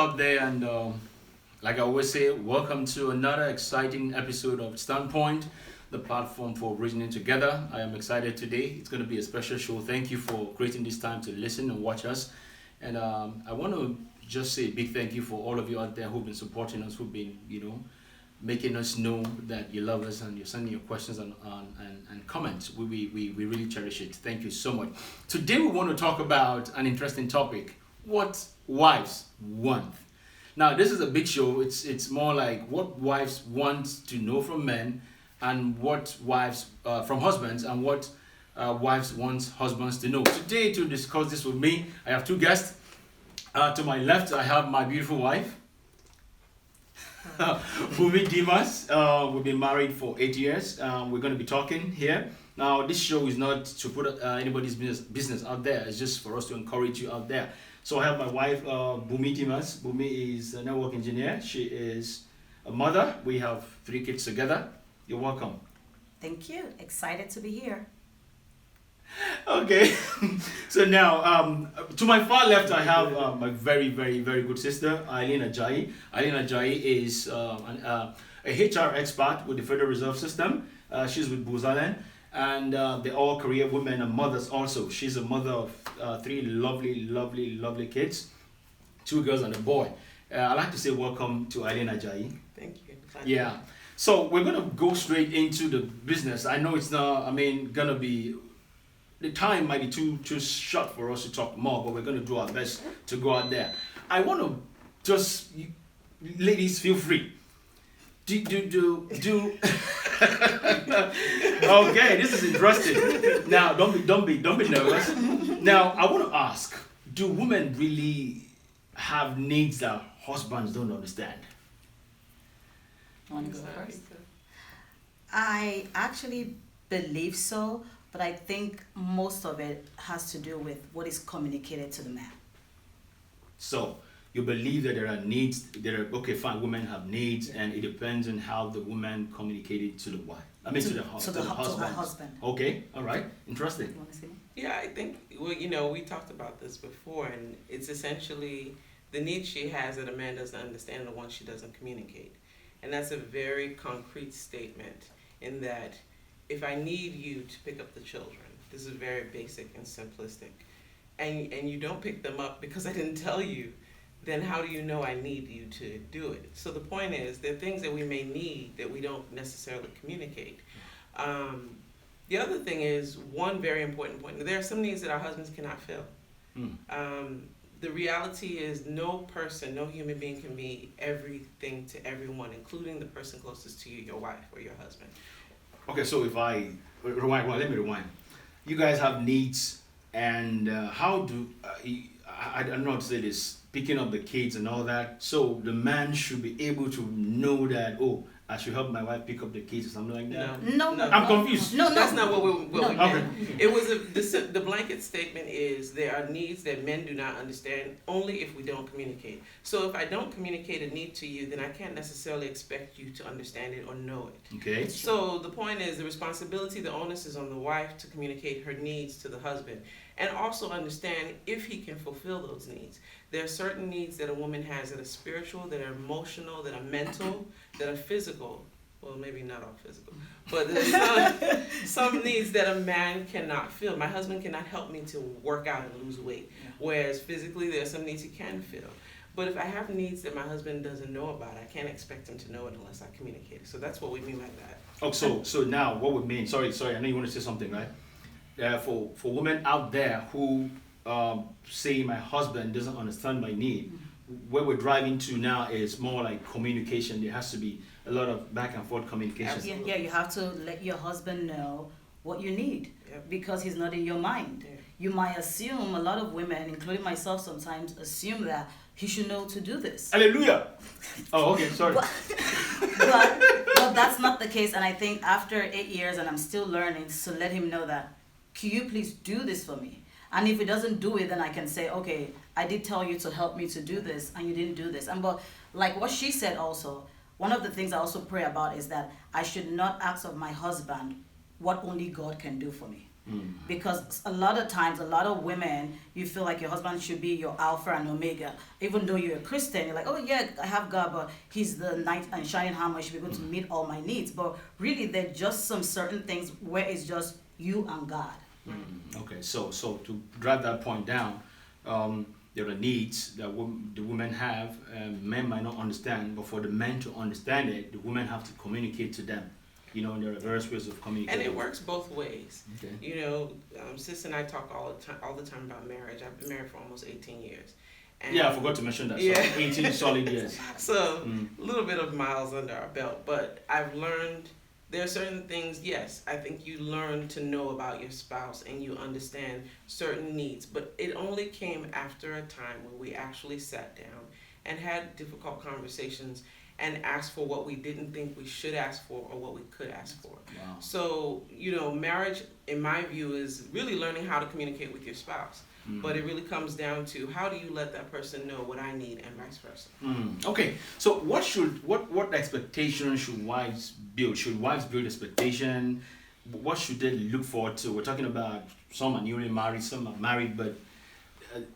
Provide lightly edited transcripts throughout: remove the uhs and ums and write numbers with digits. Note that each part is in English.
out there, and like I always say, welcome to another exciting episode of Standpoint, the platform for reasoning together. I am excited today. It's going to be a special show. Thank you for creating this time to listen and watch us. And I want to just say a big thank you for all of you out there who've been supporting us, who've been, making us know that you love us and you're sending your questions and comments. We really cherish it. Thank you so much. Today we want to talk about an interesting topic: what wives want. Now this is a big show. It's more like what wives want to know from men, and what wives from husbands, and what wives want husbands to know. Today, to discuss this with me, I have two guests. To my left, I have my beautiful wife, Bumi Dimas. We've been married for 8 years. We're going to be talking here. Now, this show is not to put anybody's business out there. It's just for us to encourage you out there. So I have my wife, Bumi Dimas. Bumi is a network engineer. She is a mother. We have 3 kids together. You're welcome. Thank you. Excited to be here. Okay, so now to my far left I have my very good sister Eileen Ajayi. Eileen Ajayi is a HR expert with the Federal Reserve System. She's with Booz Allen, and they're all career women and mothers also. She's a mother of 3 lovely kids, 2 girls and a boy. I'd like to say welcome to Eileen Ajayi. Thank you. Yeah, so we're gonna go straight into the business. I know it's not, gonna be, the time might be too short for us to talk more, but we're going to do our best to go out there. I want to just, ladies, feel free. Do. Okay, this is interesting. Now, don't be nervous. Now, I want to ask: do women really have needs that husbands don't understand? Want to go first? I actually believe so. But I think most of it has to do with what is communicated to the man. So you believe that there are needs, okay, fine, women have needs, and it depends on how the woman communicated to the wife. To the husband. Okay, all right, interesting. You want to say? Yeah, I think, we talked about this before, and it's essentially the need she has that a man doesn't understand, the one she doesn't communicate. And that's a very concrete statement in that if I need you to pick up the children, this is very basic and simplistic, and you don't pick them up because I didn't tell you, then how do you know I need you to do it? So the point is, there are things that we may need that we don't necessarily communicate. The other thing is, one very important point, there are some needs that our husbands cannot fill. The reality is no human being can be everything to everyone, including the person closest to you, your wife or your husband. Okay, so if I rewind, let me rewind. You guys have needs, and how do, I don't know how to say this, picking up the kids and all that, so the man should be able to know that, oh, I should help my wife pick up the kids or something like that? No. I'm confused. No. That's not what we meant. Okay. It was the blanket statement is there are needs that men do not understand only if we don't communicate. So if I don't communicate a need to you, then I can't necessarily expect you to understand it or know it. Okay. So the point is, the responsibility, the onus is on the wife to communicate her needs to the husband, and also understand if he can fulfill those needs. There are certain needs that a woman has that are spiritual, that are emotional, that are mental, that are physical. Well, maybe not all physical, but there's some needs that a man cannot fill. My husband cannot help me to work out and lose weight, whereas physically there are some needs he can fill. But if I have needs that my husband doesn't know about, I can't expect him to know it unless I communicate it. So that's what we mean by that. Oh, so now what we mean? Sorry. I know you want to say something, right? For women out there who say my husband doesn't understand my need, where we're driving to now is more like communication. There has to be a lot of back and forth communication. Yeah, you have to let your husband know what you need, because he's not in your mind. Yeah. You might assume, a lot of women, including myself sometimes, assume that he should know to do this. Hallelujah! Oh, okay, sorry. But that's not the case, and I think after 8 years, and I'm still learning, to let him know that, can you please do this for me? And if he doesn't do it, then I can say, okay, I did tell you to help me to do this, and you didn't do this. And but like what she said also, one of the things I also pray about is that I should not ask of my husband what only God can do for me. Because a lot of times, a lot of women, you feel like your husband should be your alpha and omega. Even though you're a Christian, you're like, oh yeah, I have God, but he's the knight and shining hammer. He should be able to meet all my needs. But really, there are just some certain things where it's just you and God. Okay, so to drive that point down, there are needs that the women have, men might not understand, but for the men to understand it, the women have to communicate to them. You know, there are various ways of communicating. And it works both ways. Okay. You know, Sis and I talk all the time about marriage. I've been married for almost 18 years. And Yeah, I forgot to mention that. Yeah. So 18 solid years. So a little bit of miles under our belt, but I've learned there are certain things, yes, I think you learn to know about your spouse and you understand certain needs, but it only came after a time when we actually sat down and had difficult conversations and asked for what we didn't think we should ask for or what we could ask for. Wow. So, you know, marriage, in my view, is really learning how to communicate with your spouse. But it really comes down to how do you let that person know what I need and vice versa. Okay, so what expectation should wives build? Should wives build expectation? What should they look forward to? We're talking about some are newly married, some are married, but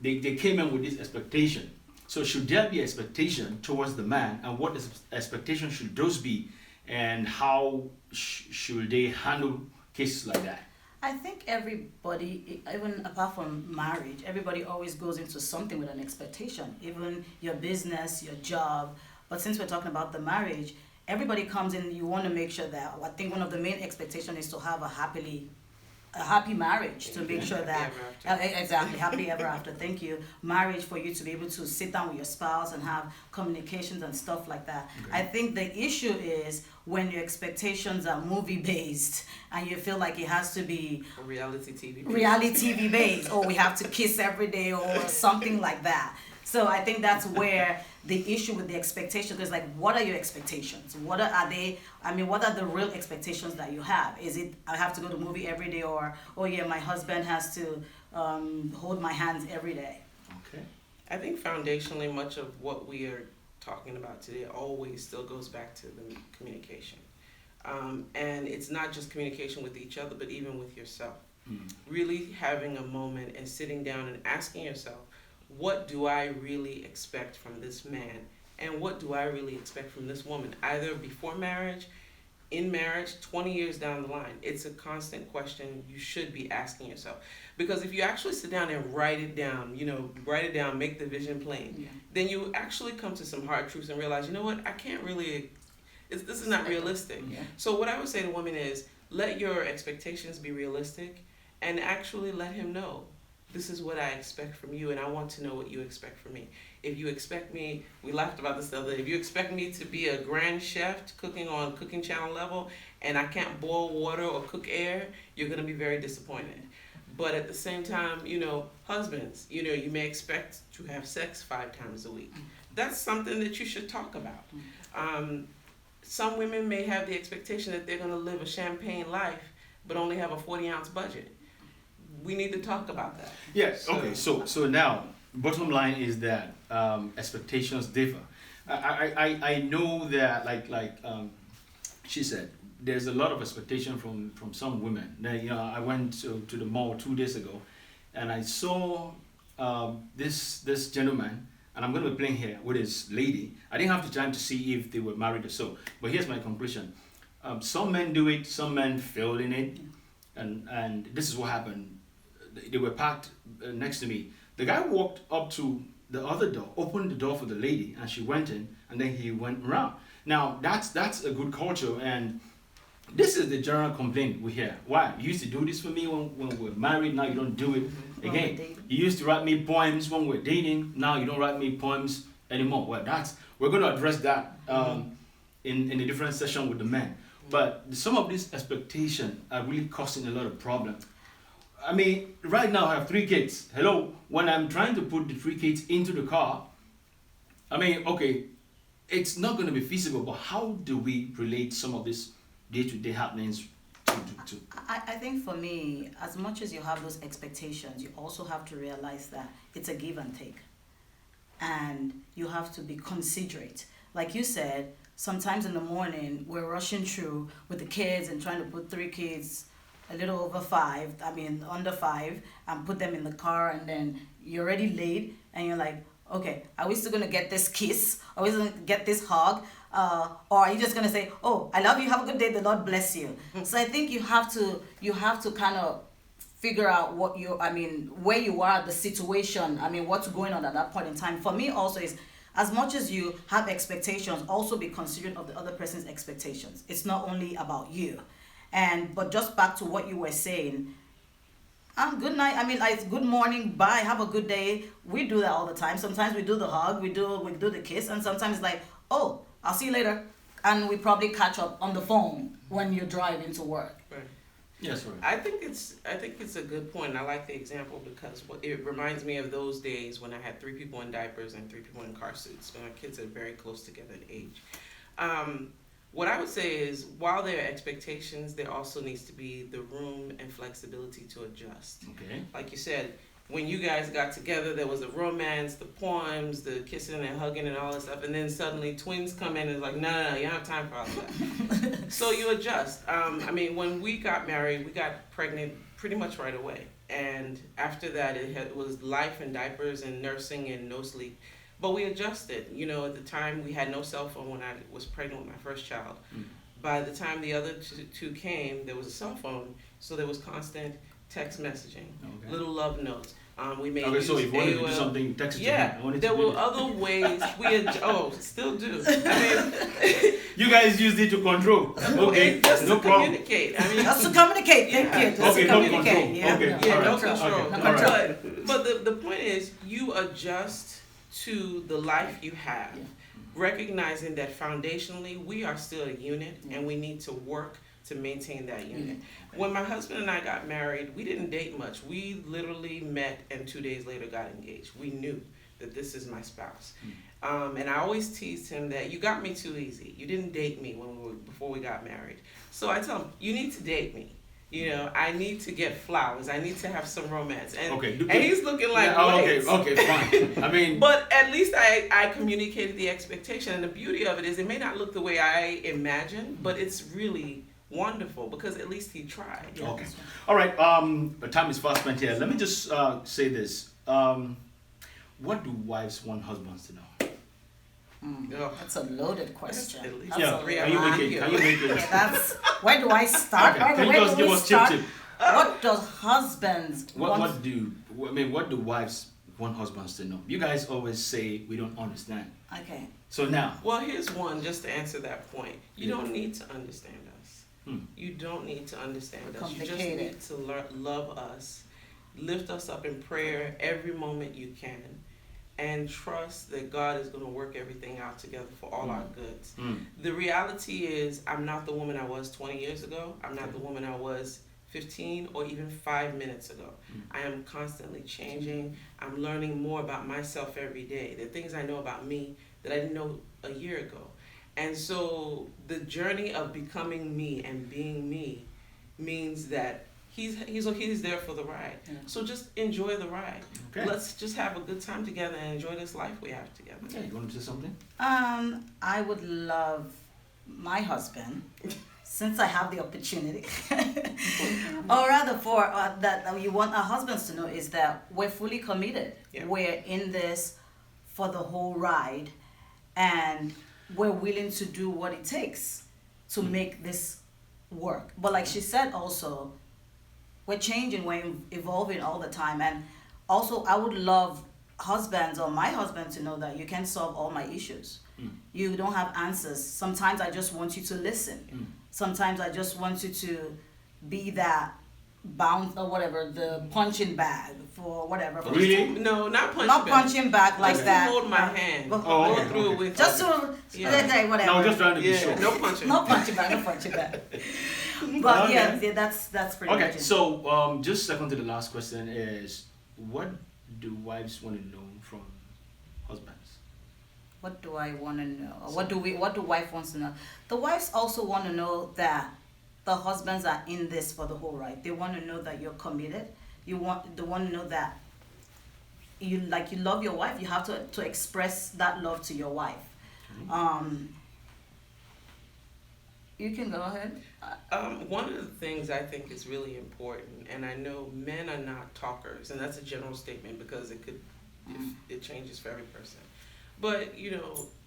they came in with this expectation. So should there be expectation towards the man, and what expectation should those be, and how should they handle cases like that? I think everybody, even apart from marriage, everybody always goes into something with an expectation, even your business, your job. But since we're talking about the marriage, everybody comes in, you want to make sure that, I think one of the main expectations is to have a happy marriage, to make sure that exactly happily ever after. Thank you. Marriage, for you to be able to sit down with your spouse and have communications and stuff like that. Okay. I think the issue is when your expectations are movie based and you feel like it has to be Reality TV. reality TV based, or we have to kiss every day or something like that. So I think that's where the issue with the expectations is, like, what are your expectations? What are they? I mean, what are the real expectations that you have? Is it I have to go to movie every day, or oh yeah, my husband has to hold my hands every day? Okay. I think foundationally, much of what we are talking about today always still goes back to the communication. And it's not just communication with each other, but even with yourself. Really having a moment and sitting down and asking yourself, what do I really expect from this man? And what do I really expect from this woman? Either before marriage, in marriage, 20 years down the line. It's a constant question you should be asking yourself. Because if you actually sit down and write it down, make the vision plain, then you actually come to some hard truths and realize, you know what, I can't really, this is not realistic. Yeah. So what I would say to women is, let your expectations be realistic and actually let him know, this is what I expect from you, and I want to know what you expect from me. If you expect me, we laughed about this the other day, if you expect me to be a grand chef cooking on Cooking Channel level and I can't boil water or cook air, you're going to be very disappointed. But at the same time, husbands, you may expect to have sex 5 times a week. That's something that you should talk about. Some women may have the expectation that they're going to live a champagne life but only have a 40-ounce budget. We need to talk about that. Yes. Okay. So now, bottom line is that expectations differ. I know that like she said, there's a lot of expectation from some women. That, I went to the mall 2 days ago, and I saw this gentleman, and I'm going to be playing here with his lady. I didn't have the time to see if they were married or so, but here's my conclusion. Some men do it, some men fail in it, and this is what happened. They were parked next to me. The guy walked up to the other door, opened the door for the lady, and she went in, and then he went around. Now, that's a good culture, and this is the general complaint we hear. Why? You used to do this for me when we were married, now you don't do it again. You used to write me poems when we were dating, now you don't write me poems anymore. Well, we're going to address that in a different session with the men. But some of these expectations are really causing a lot of problems. I mean, right now I have 3 kids. Hello, when I'm trying to put the 3 kids into the car, I mean, okay, it's not going to be feasible, but how do we relate some of these day-to-day happenings to? I think for me, as much as you have those expectations, you also have to realize that it's a give and take. And you have to be considerate. Like you said, sometimes in the morning, we're rushing through with the kids and trying to put 3 kids a little over 5, I mean under 5, and put them in the car, and then you're already late, and you're like, okay, are we still gonna get this kiss? Are we gonna get this hug? Or are you just gonna say, oh, I love you, have a good day, the Lord bless you? So I think you have to kind of figure out where you are, the situation, what's going on at that point in time. For me also is, as much as you have expectations, also be considerate of the other person's expectations. It's not only about you. But just back to what you were saying, good night. Like good morning, bye, have a good day. We do that all the time. Sometimes we do the hug, we do the kiss, and sometimes it's like, oh, I'll see you later, and we probably catch up on the phone when you're driving to work. Right. Yes, right. I think it's a good point. I like the example because it reminds me of those days when I had 3 people in diapers and 3 people in car seats. When our kids are very close together in age. What I would say is, while there are expectations, there also needs to be the room and flexibility to adjust. Okay. Like you said, when you guys got together, there was the romance, the poems, the kissing and hugging and all that stuff, and then suddenly twins come in and it's like, no, you don't have time for all that. So you adjust. When we got married, we got pregnant pretty much right away. And after that, it was life and diapers and nursing and no sleep. But we adjusted. At the time, we had no cell phone when I was pregnant with my first child. By the time the other two came, there was a cell phone, so there was constant text messaging, little love notes. We made so if you wanted to do something, text it to him. There were other ways still do. You guys used it to control. Okay, just no to problem. communicate. Just to communicate. Thank you. Just to no communicate. control. Yeah. Okay. Yeah, All no right. control. Okay. All right. But the point is, you adjust to the life you have, recognizing that foundationally we are still a unit and we need to work to maintain that unit. When my husband and I got married, we didn't date much. We literally met and 2 days later got engaged. We knew that this is my spouse. And I always teased him that you got me too easy. You didn't date me before we got married. So I tell him, you need to date me. I need to get flowers. I need to have some romance. And he's looking like, okay, fine. But at least I communicated the expectation. And the beauty of it is, it may not look the way I imagined, but it's really wonderful because at least he tried. Yeah. Okay. All right. Time is fast spent here. Let me just say this. What do wives want husbands to know? That's a loaded question. At least Yeah. Can you make it? Yeah, where do I start? Okay. Can you just give us tip? What does husbands want? What do wives want husbands to know? You guys always say we don't understand. Okay. So now. Well, here's one just to answer that point. You don't need to understand us. You don't need to understand us. You just need to love us, lift us up in prayer every moment you can, and trust that God is going to work everything out together for all our goods. The reality is, I'm not the woman I was 20 years ago. I'm not the woman I was 15 or even 5 minutes ago. I am constantly changing. I'm learning more about myself every day. There are things I know about me that I didn't know a year ago. And so the journey of becoming me and being me means that he's there for the ride. Yeah. So just enjoy the ride. Okay. Let's just have a good time together and enjoy this life we have together. Okay, you want to say something? I would love my husband, since I have the opportunity, or rather that you want our husbands to know is that we're fully committed. Yeah. We're in this for the whole ride, and we're willing to do what it takes to make this work. But like she said also, we're changing, we're evolving all the time. And also I would love husbands or my husband to know that you can solve all my issues. You don't have answers. Sometimes I just want you to listen. Sometimes I just want you to be that bounce or whatever, the punching bag for whatever. Really? No, not punching bag. Not punching bag like just that. Hold my hand. Go through it with just to whatever. No, just trying to be sure. No punching. No punching bag. No punching bag. But yeah, that's pretty much it. Okay, so just second to the last question is, what do wives want to know from husbands? What do I want to know? What do wife wants to know? The wives also want to know that the husbands are in this for the whole ride. They want to know that you're committed. They want to know that you love your wife. You have to express that love to your wife. You can go ahead. One of the things I think is really important, and I know men are not talkers, and that's a general statement because it changes for every person. But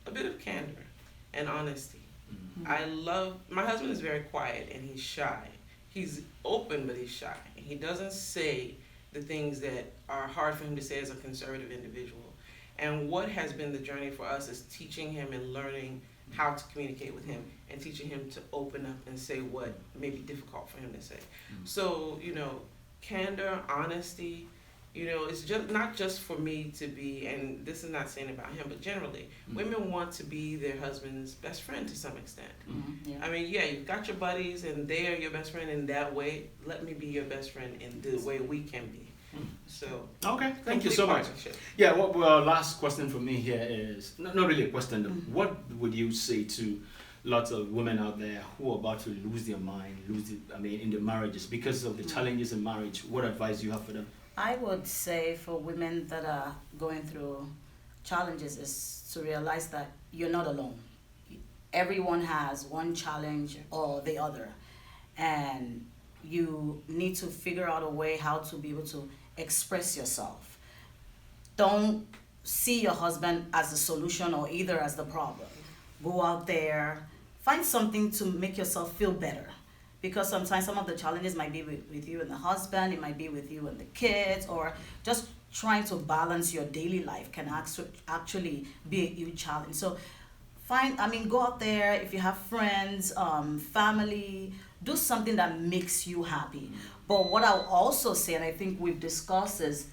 a bit of candor and honesty. My husband is very quiet and he's shy. He's open, but he's shy. He doesn't say the things that are hard for him to say as a conservative individual. And what has been the journey for us is teaching him and learning how to communicate with him and teaching him to open up and say what may be difficult for him to say. So, candor, honesty, it's just not just for me to be, and this is not saying about him, but generally, women want to be their husband's best friend to some extent. Yeah. I mean, yeah, you've got your buddies and they are your best friend in that way. Let me be your best friend in the way we can be. So Okay, thank you so much. partnership. Yeah, well, last question from me here is not really a question. What would you say to lots of women out there who are about to lose their mind, in their marriages because of the challenges in marriage? What advice do you have for them? I would say for women that are going through challenges is to realize that you're not alone. Everyone has one challenge or the other, and you need to figure out a way how to be able to express yourself. Don't see your husband as the solution or either as the problem. Go out there, find something to make yourself feel better. Because sometimes some of the challenges might be with you and the husband, it might be with you and the kids, or just trying to balance your daily life can actually be a huge challenge. So go out there, if you have friends, family, do something that makes you happy. But what I'll also say, and I think we've discussed, is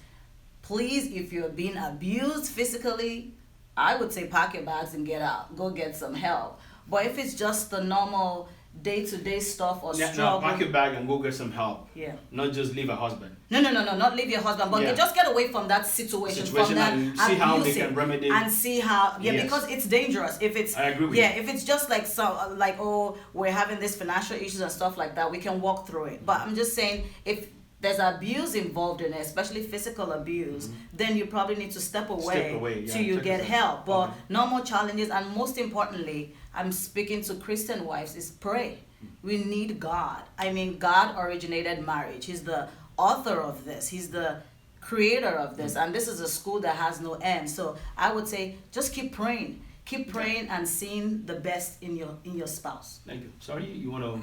please, if you're being abused physically, I would say pack your bags and get out. Go get some help. But if it's just the normal day-to-day stuff or struggle. No, pack your bag and go get some help. Yeah. Not just leave a husband. No, not leave your husband, but just get away from that situation from that and see how they can remedy. And see how, Yes. because it's dangerous. If it's, I agree with yeah, you. if it's just we're having this financial issues and stuff like that, we can walk through it. But I'm just saying, if there's abuse involved in it, especially physical abuse, then you probably need to step away till you get help. But normal challenges, and most importantly, I'm speaking to Christian wives, is pray. We need God. I mean, God originated marriage. He's the author of this. He's the creator of this. And this is a school that has no end. So I would say just keep praying. Keep praying and seeing the best in your spouse. Thank you. Sorry, you want to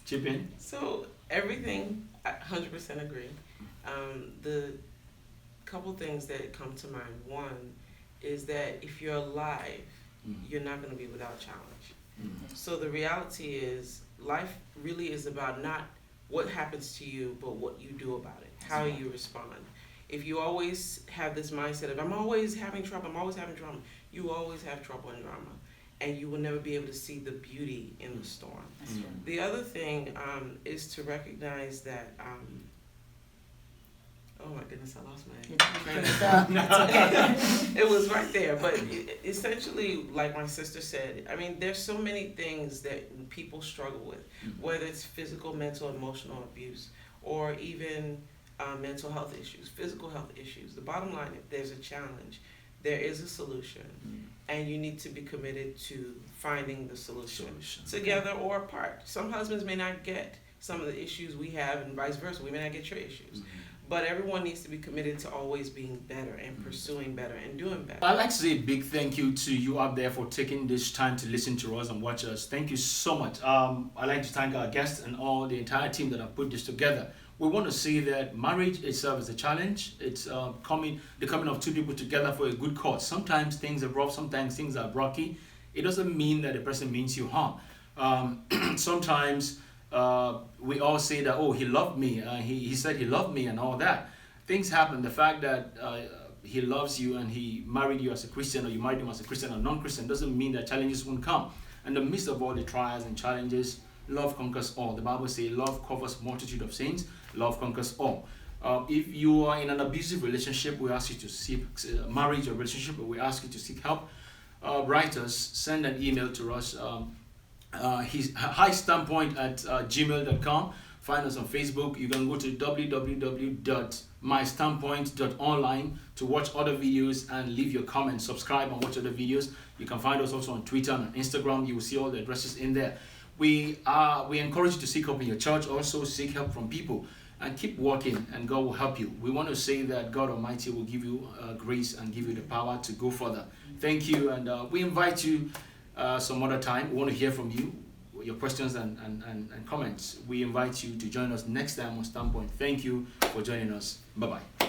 chip in? So everything, I 100% agree. The couple things that come to mind. One is that if you're alive, you're not going to be without challenge. So the reality is, life really is about not what happens to you, but what you do about it, how you respond. If you always have this mindset of, I'm always having trouble, you always have trouble and drama. And you will never be able to see the beauty in the storm. The other thing is to recognize that, oh my goodness, I lost my it was right there, but essentially, like my sister said, I mean, there's so many things that people struggle with, whether it's physical, mental, emotional abuse, or even mental health issues, physical health issues. The bottom line, if there's a challenge, there is a solution, and you need to be committed to finding the solution together or apart. Some husbands may not get some of the issues we have, and vice versa. We may not get your issues. But everyone needs to be committed to always being better and pursuing better and doing better. I'd like to say a big thank you to you out there for taking this time to listen to us and watch us. Thank you so much. I'd like to thank our guests and all the entire team that have put this together. We want to say that marriage itself is a challenge. It's the coming of two people together for a good cause. Sometimes things are rough, sometimes things are rocky. It doesn't mean that the person means you harm. Sometimes we all say that, oh, he loved me, he said he loved me and all that. Things happen. The fact that he loves you and he married you as a Christian, or you married him as a Christian or non-Christian, doesn't mean that challenges won't come. In the midst of all the trials and challenges, love conquers all. The Bible says love covers multitude of sins. Love conquers all. If you are in an abusive relationship, we ask you to seek marriage or relationship, we ask you to seek help. Write us, send an email to us. highstandpoint@gmail.com. Find us on Facebook. You can go to www.mystandpoint.online to watch other videos and leave your comments. Subscribe and watch other videos. You can find us also on Twitter and on Instagram. You will see all the addresses in there. we encourage you to seek help in your church. Also, seek help from people, and keep working, and God will help you. We want to say that God Almighty will give you grace and give you the power to go further. Thank you, and we invite you some other time. We want to hear from you, your questions and comments. We invite you to join us next time on Standpoint. Thank you for joining us. Bye-bye.